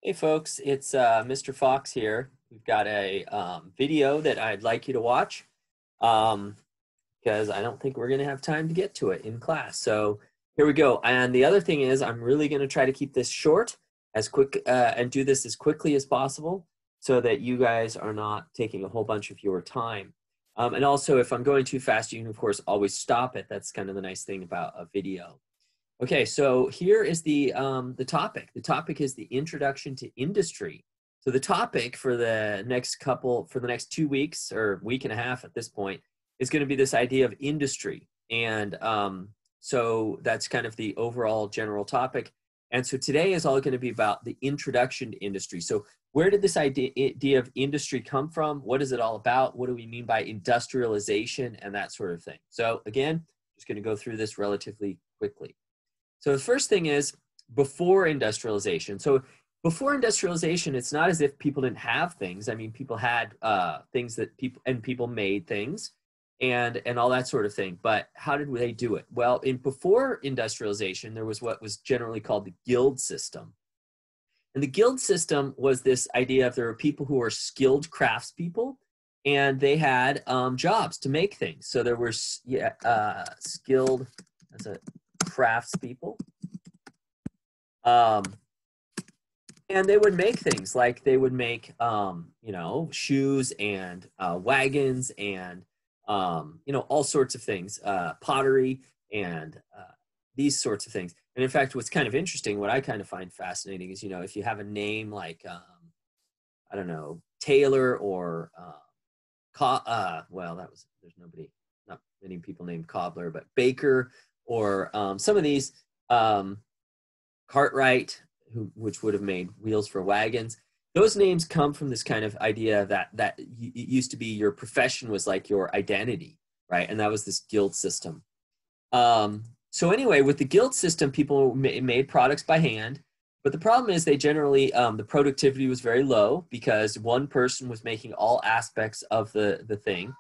Hey folks, it's Mr. Fox here. We've got a video that I'd like you to watch um, because I don't think we're going to have time to get to it in class. So here we go. And the other thing is I'm really going to try to keep this short as quick and do this as quickly as possible so that you guys are not taking a whole bunch of your time. And also if I'm going too fast, you can of course always stop it. That's kind of the nice thing about a video. Okay, so here is the topic. The topic is the introduction to industry. So the topic for the next 2 weeks or week and a half at this point is going to be this idea of industry. And so that's kind of the overall general topic. And so today is all going to be about the introduction to industry. So where did this idea of industry come from? What is it all about? What do we mean by industrialization and that sort of thing? So again, just going to go through this relatively quickly. So the first thing is before industrialization. So before industrialization, it's not as if people didn't have things. I mean, people had things that people made things and all that sort of thing. But how did they do it? Well, before industrialization, there was what was generally called the guild system. And the guild system was this idea of there were people who were skilled craftspeople and they had jobs to make things. So there were skilled as a craftspeople. And they would make things like they would make, shoes and wagons and, all sorts of things, pottery and these sorts of things. And in fact, what's kind of interesting, what I kind of find fascinating is, if you have a name like, I don't know, Taylor or, there's not many people named Cobbler, but Baker, or some of these Cartwright, which would have made wheels for wagons. Those names come from this kind of idea that it used to be your profession was like your identity, right? And that was this guild system. So anyway, with the guild system, people made products by hand. But the problem is they generally, the productivity was very low because one person was making all aspects of the thing.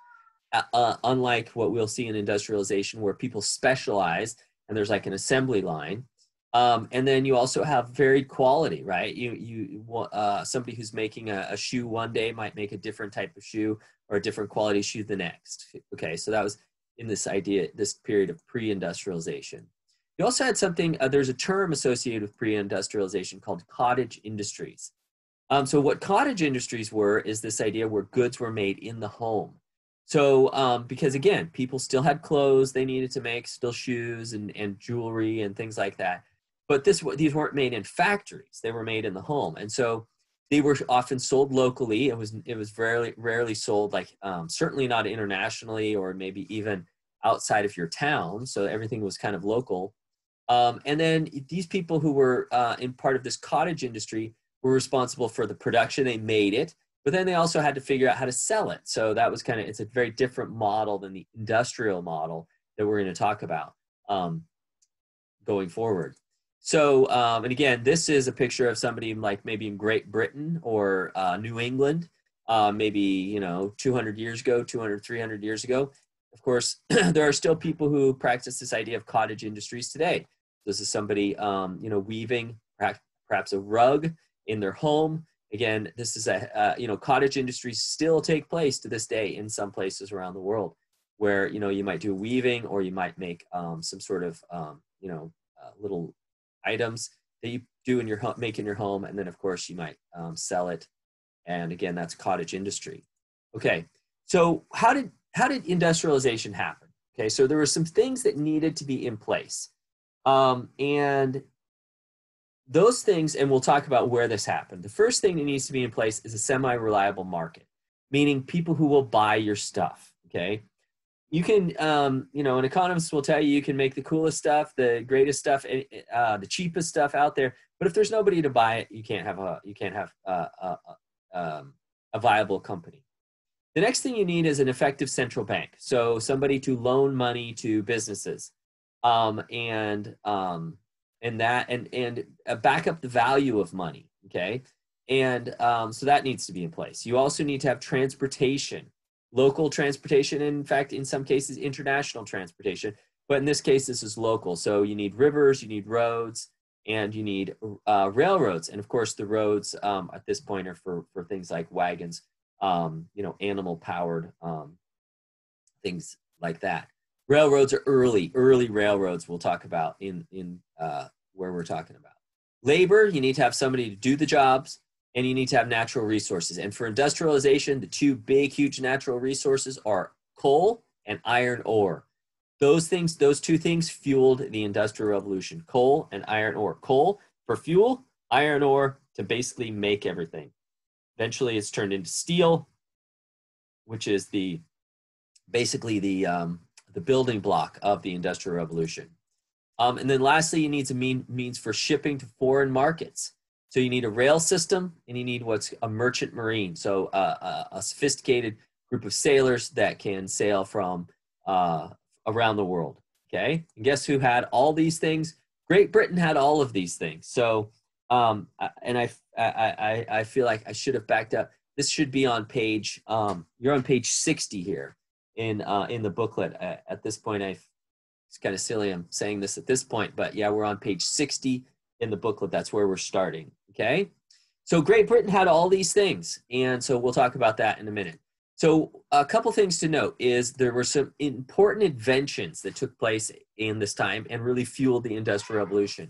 Unlike what we'll see in industrialization where people specialize and there's like an assembly line. And then you also have varied quality, right? Somebody who's making a shoe one day might make a different type of shoe or a different quality shoe the next. Okay, so that was in this period of pre-industrialization. You also had something, there's a term associated with pre-industrialization called cottage industries. So what cottage industries were is this idea where goods were made in the home. So, because again, people still had clothes they needed to make, still shoes and jewelry and things like that. But these weren't made in factories; they were made in the home, and so they were often sold locally. It was very rarely sold, like certainly not internationally or maybe even outside of your town. So everything was kind of local. And then these people who were in part of this cottage industry were responsible for the production. They made it. But then they also had to figure out how to sell it. So that was it's a very different model than the industrial model that we're going to talk about going forward. So, and again, this is a picture of somebody like maybe in Great Britain or New England, maybe, 200 years ago, 200, 300 years ago. Of course, there are still people who practice this idea of cottage industries today. This is somebody, weaving perhaps a rug in their home. Again, this is cottage industries still take place to this day in some places around the world where, you might do weaving or you might make some sort of, little items that you do make in your home. And then of course you might sell it. And again, that's cottage industry. Okay. So how did industrialization happen? Okay. So there were some things that needed to be in place. And those things, and we'll talk about where this happened. The first thing that needs to be in place is a semi-reliable market, meaning people who will buy your stuff, okay? You can, an economist will tell you can make the coolest stuff, the greatest stuff, the cheapest stuff out there, but if there's nobody to buy it, you can't have a viable company. The next thing you need is an effective central bank, so somebody to loan money to businesses, and back up the value of money, okay? And so that needs to be in place. You also need to have transportation, local transportation, and in fact, in some cases, international transportation. But in this case, this is local. So you need rivers, you need roads, and you need railroads. And of course, the roads at this point are for things like wagons, you know, animal powered things like that. Railroads are early railroads we'll talk about in where we're talking about. Labor, you need to have somebody to do the jobs, and you need to have natural resources. And for industrialization, the two big, huge natural resources are coal and iron ore. Those two things fueled the Industrial Revolution: coal and iron ore. Coal for fuel, iron ore to basically make everything. Eventually, it's turned into steel, which is basically the building block of the Industrial Revolution. And then lastly, you need some means for shipping to foreign markets. So you need a rail system, and you need what's a merchant marine. So a sophisticated group of sailors that can sail from around the world. Okay, and guess who had all these things? Great Britain had all of these things. So, and I feel like I should have backed up. This should be on page. You're on page 60 here in the booklet. At this point, it's kind of silly I'm saying this at this point, but yeah, we're on page 60 in the booklet. That's where we're starting. Okay, so Great Britain had all these things, and so we'll talk about that in a minute. So a couple things to note is there were some important inventions that took place in this time and really fueled the Industrial Revolution.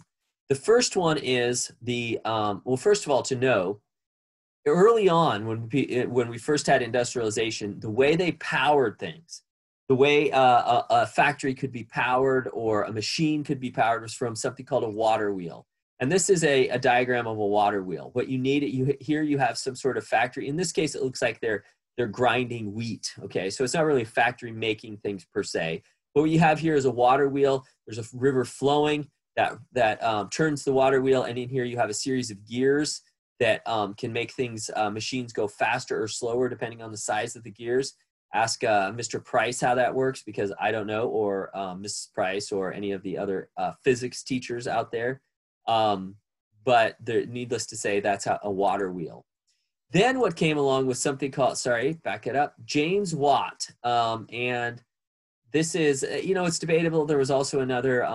The first one is well, first of all, to know, early on when we first had industrialization, the way they powered things, the way a factory could be powered or a machine could be powered was from something called a water wheel. And this is a diagram of a water wheel. What you need, here you have some sort of factory. In this case, it looks like they're grinding wheat. Okay, so it's not really a factory making things per se. But what you have here is a water wheel. There's a river flowing that turns the water wheel, and in here you have a series of gears that can make things, machines go faster or slower depending on the size of the gears. Ask Mr. Price how that works, because I don't know, or Mrs. Price, or any of the other physics teachers out there. But needless to say, that's a water wheel. Then what came along was something called, back it up, James Watt. And this is, it's debatable. There was also another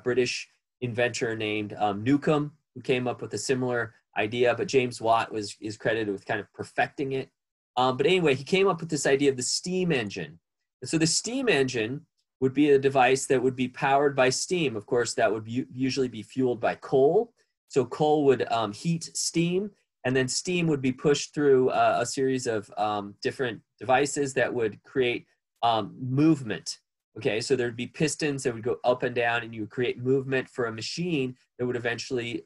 British inventor named Newcomb who came up with a similar idea, but James Watt is credited with kind of perfecting it. But anyway, he came up with this idea of the steam engine. And so the steam engine would be a device that would be powered by steam. Of course, that would usually be fueled by coal. So coal would heat steam, and then steam would be pushed through a series of different devices that would create movement. Okay, so there'd be pistons that would go up and down, and you would create movement for a machine that would eventually,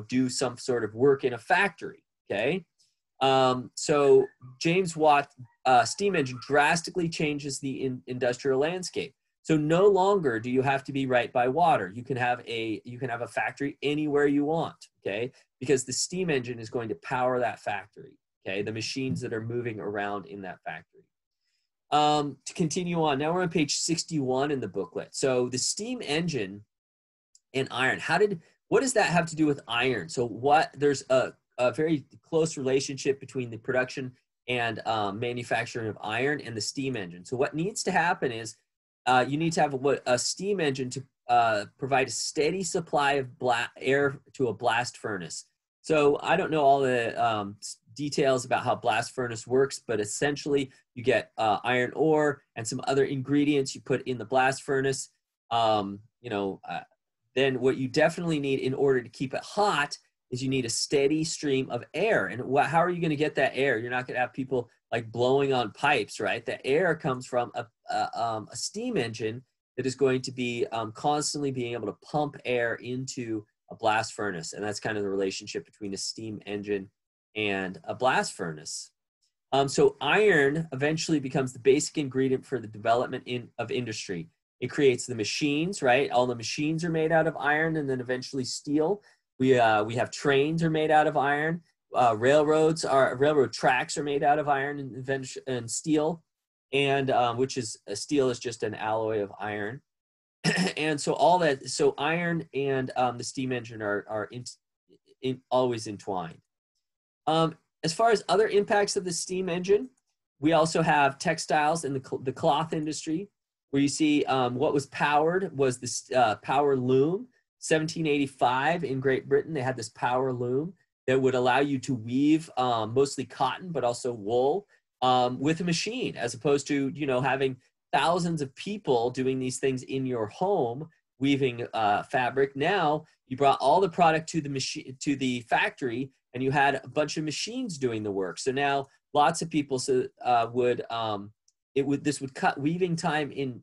do some sort of work in a factory. Okay, so James Watt steam engine drastically changes the industrial landscape. So no longer do you have to be right by water. You can have a factory anywhere you want. Okay, because the steam engine is going to power that factory. Okay, the machines that are moving around in that factory. To continue on, now we're on page 61 in the booklet. So the steam engine and iron, what does that have to do with iron? So there's a very close relationship between the production and manufacturing of iron and the steam engine. So what needs to happen is you need to have a steam engine to provide a steady supply of air to a blast furnace. So I don't know all the details about how blast furnace works, but essentially you get iron ore and some other ingredients you put in the blast furnace. Then what you definitely need in order to keep it hot is you need a steady stream of air. And how are you going to get that air? You're not going to have people like blowing on pipes, right? The air comes from a steam engine that is going to be constantly being able to pump air into a blast furnace. And that's kind of the relationship between a steam engine and a blast furnace. So iron eventually becomes the basic ingredient for the development of industry. It creates the machines, right? All the machines are made out of iron, and then eventually steel. We have trains are made out of iron. Railroad tracks are made out of iron and steel, and steel is just an alloy of iron. And so iron and the steam engine are always entwined. As far as other impacts of the steam engine, we also have textiles in the cloth industry, where you see what was powered was this power loom. 1785 in Great Britain, they had this power loom that would allow you to weave mostly cotton, but also wool with a machine, as opposed to, you know, having thousands of people doing these things in your home, weaving fabric. Now you brought all the product to the machine, to the factory, and you had a bunch of machines doing the work. So now lots of people this would cut weaving time in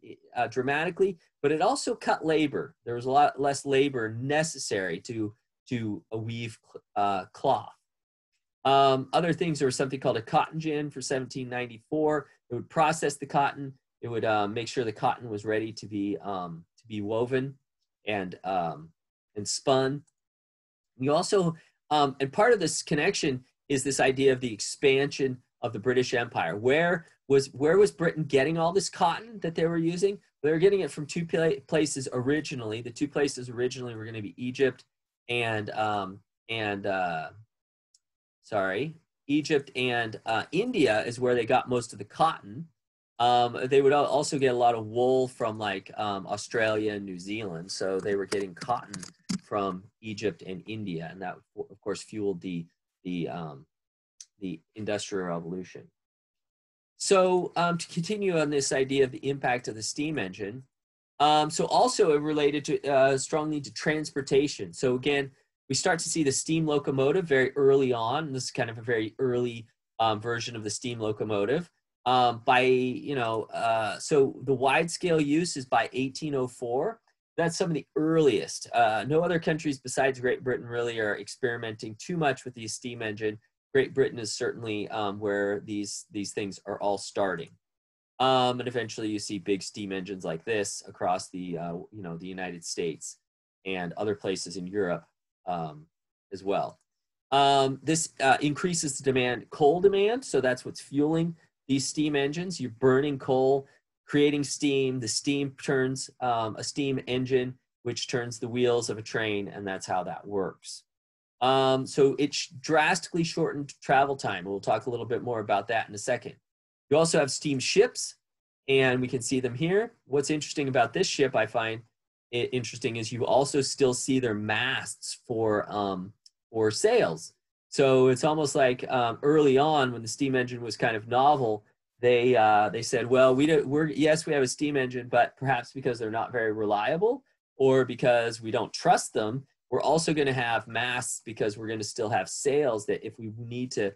dramatically, but it also cut labor. There was a lot less labor necessary to weave cloth. Other things, there was something called a cotton gin for 1794. It would process the cotton. It would make sure the cotton was ready to be woven and spun. You also, and part of this connection is this idea of the expansion of the British Empire. Where was Britain getting all this cotton that they were using? They were getting it from two places originally. The two places originally were going to be Egypt and India is where they got most of the cotton. They would also get a lot of wool from like Australia and New Zealand. So they were getting cotton from Egypt and India, and that of course fueled the Industrial Revolution. So to continue on this idea of the impact of the steam engine, so also related to strongly to transportation. So again, we start to see the steam locomotive very early on. This is kind of a very early version of the steam locomotive. So the wide scale use is by 1804. That's some of the earliest. No other countries besides Great Britain really are experimenting too much with the steam engine. Great Britain is certainly where these things are all starting. And eventually you see big steam engines like this across the United States and other places in Europe as well. This increases the coal demand, so that's what's fueling these steam engines. You're burning coal, creating steam. The steam turns a steam engine, which turns the wheels of a train, and that's how that works. So it drastically shortened travel time. We'll talk a little bit more about that in a second. You also have steam ships, and we can see them here. What's interesting about this ship, I find it interesting, is you also still see their masts for sails. So it's almost like early on when the steam engine was kind of novel, they said, well, yes, we have a steam engine, but perhaps because they're not very reliable or because we don't trust them, we're also going to have masts because we're going to still have sails that if we need to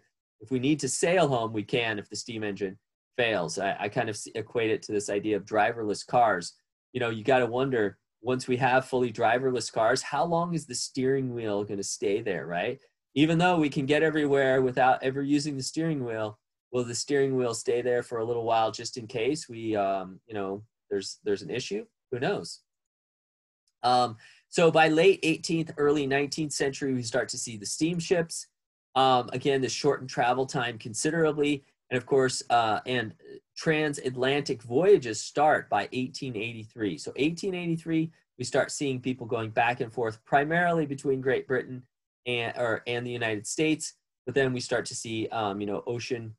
sail home, we can if the steam engine fails. I kind of equate it to this idea of driverless cars. You know, you got to wonder, once we have fully driverless cars, how long is the steering wheel going to stay there, right? Even though we can get everywhere without ever using the steering wheel, will the steering wheel stay there for a little while just in case there's an issue? Who knows? So by late 18th, early 19th century, we start to see the steamships. Again, this shortened travel time considerably. And of course, and transatlantic voyages start by 1883. So 1883, we start seeing people going back and forth primarily between Great Britain and the United States. But then we start to see, ocean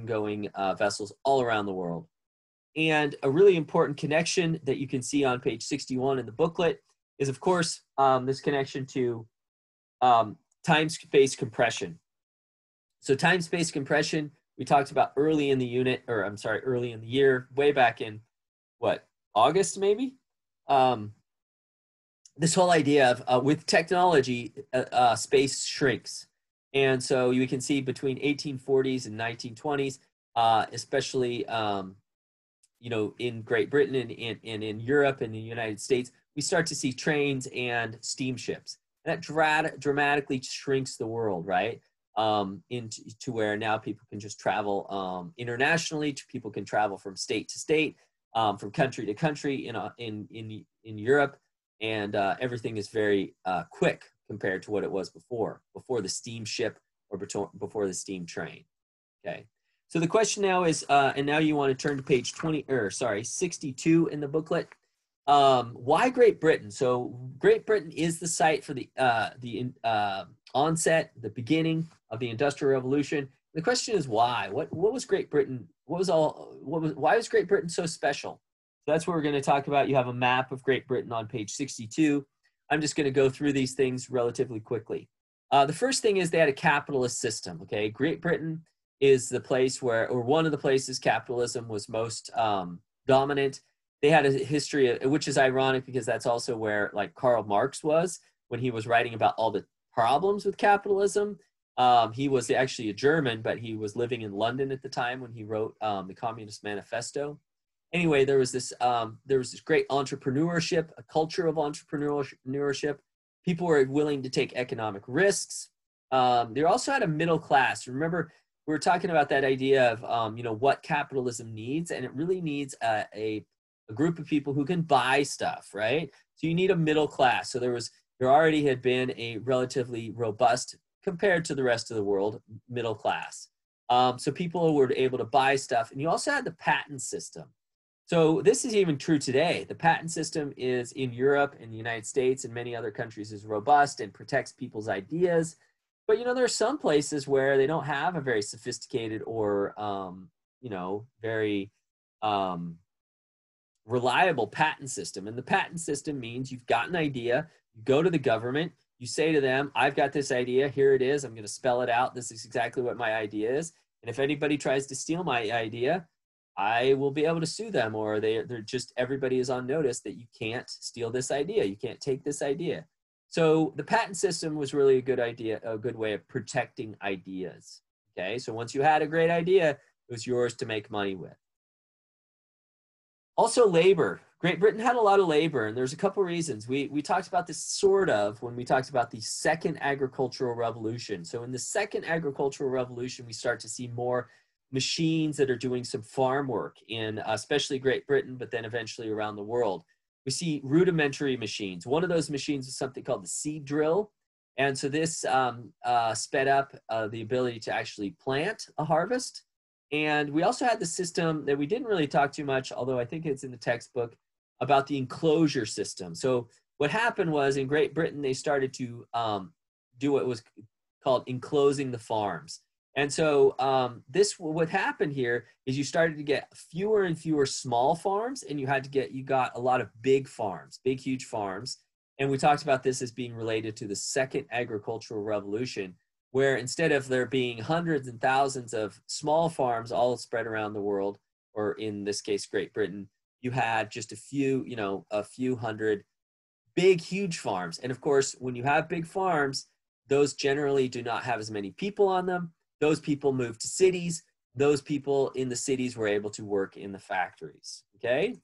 going vessels all around the world. And a really important connection that you can see on page 61 in the booklet is, of course, this connection to time-space compression. So time-space compression, we talked about early in the year, way back in, August maybe? This whole idea of, with technology, space shrinks. And so you can see between 1840s and 1920s, especially in Great Britain and in Europe and the United States, we start to see trains and steamships. And that dramatically shrinks the world, right? To where now people can just travel internationally. People can travel from state to state, from country to country in Europe, and everything is very quick compared to what it was before the steamship or before the steam train. Okay. So the question now is, and now you want to turn to page 62 in the booklet. Why Great Britain? So Great Britain is the site for the beginning of the Industrial Revolution. The question is why? What was Great Britain? Why was Great Britain so special? So that's what we're going to talk about. You have a map of Great Britain on page 62. I'm just going to go through these things relatively quickly. The first thing is they had a capitalist system. Okay, Great Britain is the place where, or one of the places, capitalism was most dominant. They had a history, which is ironic because that's also where like Karl Marx was when he was writing about all the problems with capitalism. He was actually a German, but he was living in London at the time when he wrote the Communist Manifesto. Anyway, there was this great entrepreneurship, a culture of entrepreneurship. People were willing to take economic risks. They also had a middle class. Remember, we were talking about that idea of what capitalism needs, and it really needs a group of people who can buy stuff, right? So you need a middle class. So there already had been a relatively robust, compared to the rest of the world, middle class. So people were able to buy stuff, and you also had the patent system. So this is even true today. The patent system is in Europe and the United States and many other countries is robust and protects people's ideas. But, there are some places where they don't have a very sophisticated or, very reliable patent system. And the patent system means you've got an idea, you go to the government, you say to them, I've got this idea, here it is, I'm going to spell it out, this is exactly what my idea is. And if anybody tries to steal my idea, I will be able to sue them, or they're just, everybody is on notice that you can't steal this idea. You can't take this idea. So the patent system was really a good idea, a good way of protecting ideas. Okay, so once you had a great idea, it was yours to make money with. Also labor. Great Britain had a lot of labor, and there's a couple reasons. We talked about this sort of when we talked about the second agricultural revolution. So in the second agricultural revolution, we start to see more machines that are doing some farm work in especially Great Britain, but then eventually around the world. We see rudimentary machines. One of those machines is something called the seed drill. And so this sped up the ability to actually plant a harvest. And we also had the system that we didn't really talk too much, although I think it's in the textbook, about the enclosure system. So what happened was in Great Britain, they started to do what was called enclosing the farms. And so what happened here is you started to get fewer and fewer small farms, and you got a lot of big farms, big, huge farms. And we talked about this as being related to the second agricultural revolution, where instead of there being hundreds and thousands of small farms all spread around the world, or in this case, Great Britain, you had just a few hundred big, huge farms. And of course, when you have big farms, those generally do not have as many people on them. Those people moved to cities. Those people in the cities were able to work in the factories, okay?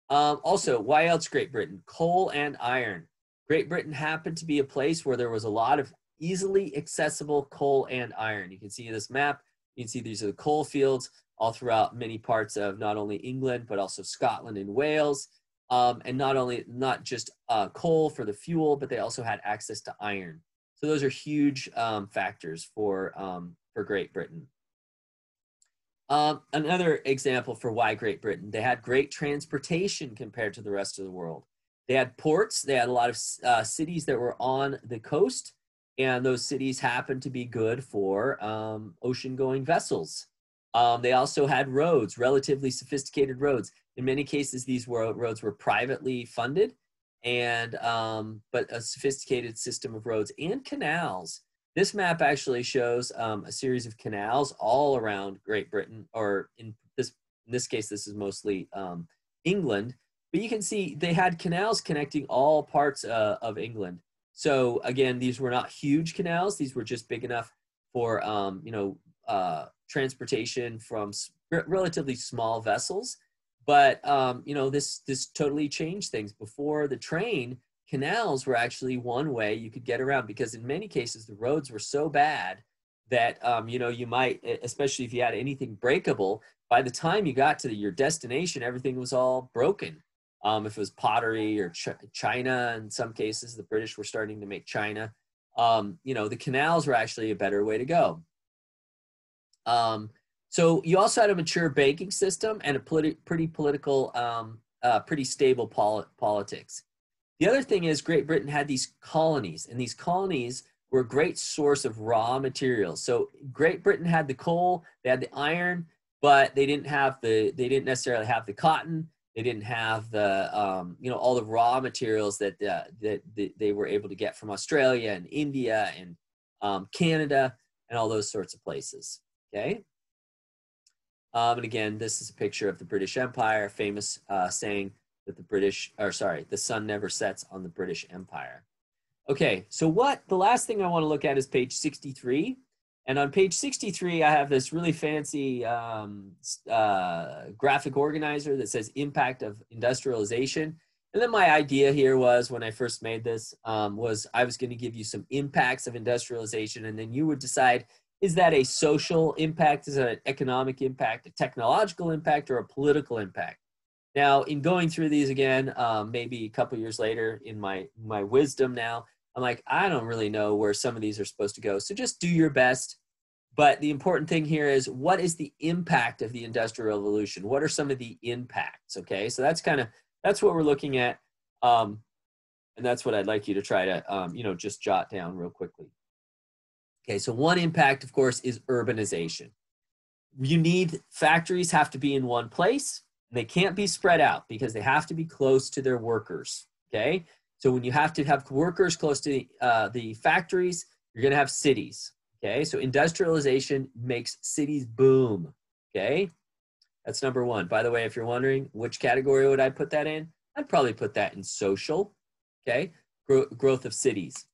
Also, why else Great Britain? Coal and iron. Great Britain happened to be a place where there was a lot of easily accessible coal and iron. You can see this map. You can see these are the coal fields all throughout many parts of not only England, but also Scotland and Wales. And not just coal for the fuel, but they also had access to iron. So those are huge factors for Great Britain. Another example for why Great Britain, they had great transportation compared to the rest of the world. They had ports, they had a lot of cities that were on the coast, and those cities happened to be good for ocean-going vessels. They also had roads, relatively sophisticated roads. In many cases, these roads were privately funded, and but a sophisticated system of roads and canals. This map actually shows a series of canals all around Great Britain, or in this case, this is mostly England. But you can see they had canals connecting all parts of England. So again, these were not huge canals. These were just big enough for transportation from relatively small vessels. But this totally changed things. Before the train, canals were actually one way you could get around, because in many cases the roads were so bad that you might, especially if you had anything breakable, by the time you got to your destination, everything was all broken. If it was pottery or China, in some cases, the British were starting to make China. The canals were actually a better way to go. So you also had a mature banking system and a pretty stable politics. The other thing is Great Britain had these colonies, and these colonies were a great source of raw materials. So Great Britain had the coal, they had the iron, but they didn't necessarily have the cotton. They didn't have the, you know, all the raw materials that, that they were able to get from Australia and India and Canada and all those sorts of places. Okay. And again, this is a picture of the British Empire, famous saying that the sun never sets on the British Empire. Okay, so the last thing I want to look at is page 63. And on page 63, I have this really fancy graphic organizer that says impact of industrialization. And then my idea here was, when I first made this, was I was going to give you some impacts of industrialization, and then you would decide, is that a social impact, is that an economic impact, a technological impact, or a political impact? Now, in going through these again, maybe a couple years later, in my wisdom now, I'm like, I don't really know where some of these are supposed to go. So just do your best. But the important thing here is, what is the impact of the Industrial Revolution? What are some of the impacts? Okay, so that's what we're looking at. And that's what I'd like you to try to, you know, just jot down real quickly. Okay, so one impact, of course, is urbanization. Factories have to be in one place. They can't be spread out because they have to be close to their workers. Okay, so when you have to have workers close to the factories, you're going to have cities. Okay, so industrialization makes cities boom. Okay, that's number one. By the way, if you're wondering which category would I put that in, I'd probably put that in social. Okay, growth of cities.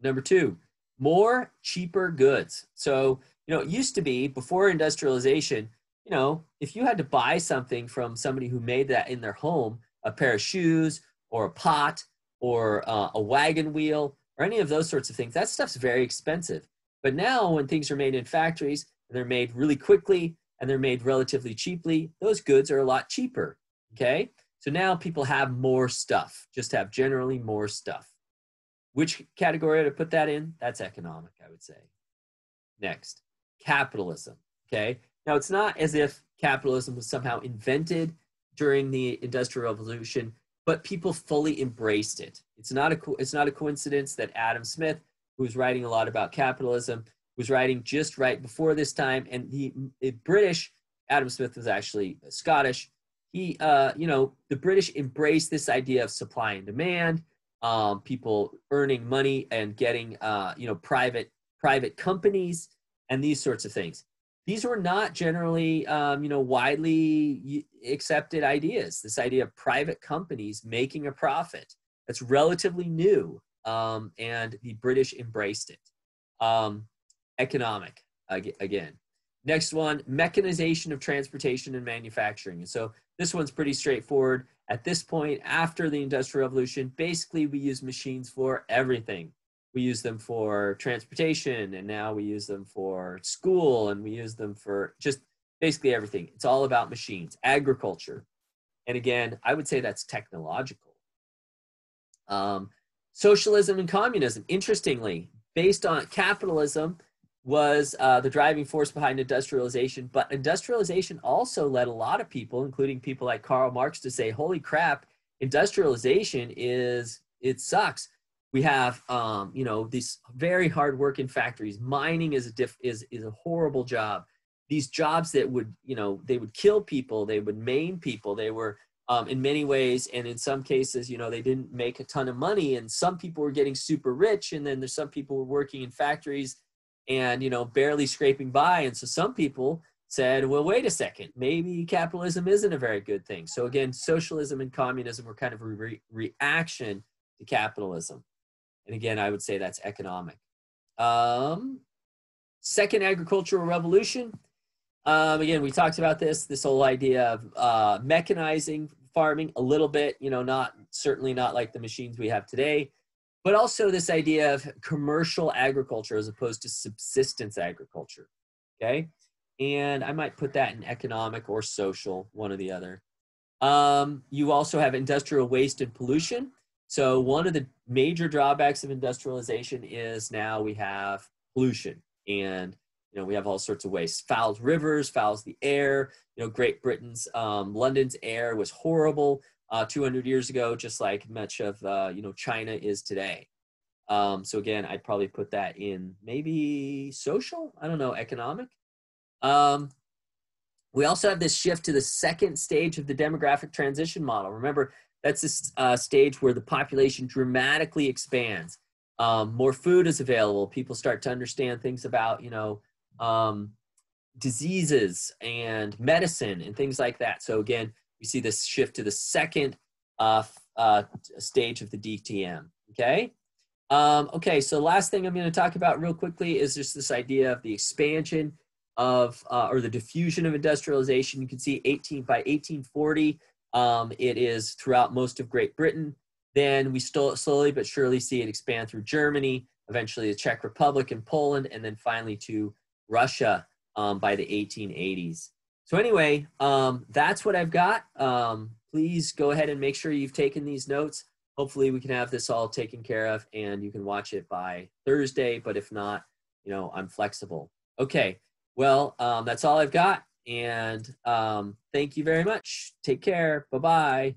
Number two, more cheaper goods. So, you know, it used to be, before industrialization, you know, if you had to buy something from somebody who made that in their home, a pair of shoes or a pot or a wagon wheel or any of those sorts of things, that stuff's very expensive. But now when things are made in factories and they're made really quickly and they're made relatively cheaply, those goods are a lot cheaper. Okay, so now people have more stuff, just have generally more stuff. Which category to put that in? That's economic, I would say. Next, capitalism. Okay, now it's not as if capitalism was somehow invented during the Industrial Revolution, but people fully embraced it. It's not a coincidence that Adam Smith, who's writing a lot about capitalism, was writing just right before this time. And the British, Adam Smith was actually Scottish. He, you know, the British embraced this idea of supply and demand, people earning money and getting, you know, private companies and these sorts of things. These were not generally, you know, widely accepted ideas. This idea of private companies making a profit, that's relatively new, and the British embraced it. Economic, again. Next one, mechanization of transportation and manufacturing. And so this one's pretty straightforward. At this point, after the Industrial Revolution, basically we use machines for everything. We use them for transportation, and now we use them for school, and we use them for just basically everything. It's all about machines. Agriculture. And again, I would say that's technological. Socialism and communism, interestingly, based on capitalism, was the driving force behind industrialization. But industrialization also led a lot of people, including people like Karl Marx, to say, holy crap, industrialization it sucks. We have, you know, these very hard working factories. Mining is a horrible job. These jobs that would, you know, they would kill people, they would maim people. They were, in many ways, and in some cases, you know, they didn't make a ton of money. And some people were getting super rich, and then there's some people were working in factories and, you know, barely scraping by. And so some people said, well, wait a second, maybe capitalism isn't a very good thing. So again, socialism and communism were kind of a reaction to capitalism. And again, I would say that's economic. Second agricultural revolution. Again, we talked about this whole idea of mechanizing farming a little bit, you know, certainly not like the machines we have today, but also this idea of commercial agriculture as opposed to subsistence agriculture. Okay. And I might put that in economic or social, one or the other. You also have industrial waste and pollution. So one of the major drawbacks of industrialization is now we have pollution, and, you know, we have all sorts of waste. Fouls rivers, fouls the air. You know, Great Britain's, London's air was horrible 200 years ago, just like much of, you know, China is today. So again, I'd probably put that in maybe social, I don't know, economic. We also have this shift to the second stage of the demographic transition model. Remember, that's this stage where the population dramatically expands. More food is available. People start to understand things about, diseases and medicine and things like that. So again, we see this shift to the second stage of the DTM, okay? Okay, so last thing I'm going to talk about real quickly is just this idea of the expansion of, or the diffusion of industrialization. You can see by 1840, it is throughout most of Great Britain. Then we slowly but surely see it expand through Germany, eventually the Czech Republic and Poland, and then finally to Russia by the 1880s. So anyway, that's what I've got. Please go ahead and make sure you've taken these notes. Hopefully we can have this all taken care of and you can watch it by Thursday, but if not, I'm flexible. Okay, well, that's all I've got. And thank you very much. Take care. Bye-bye.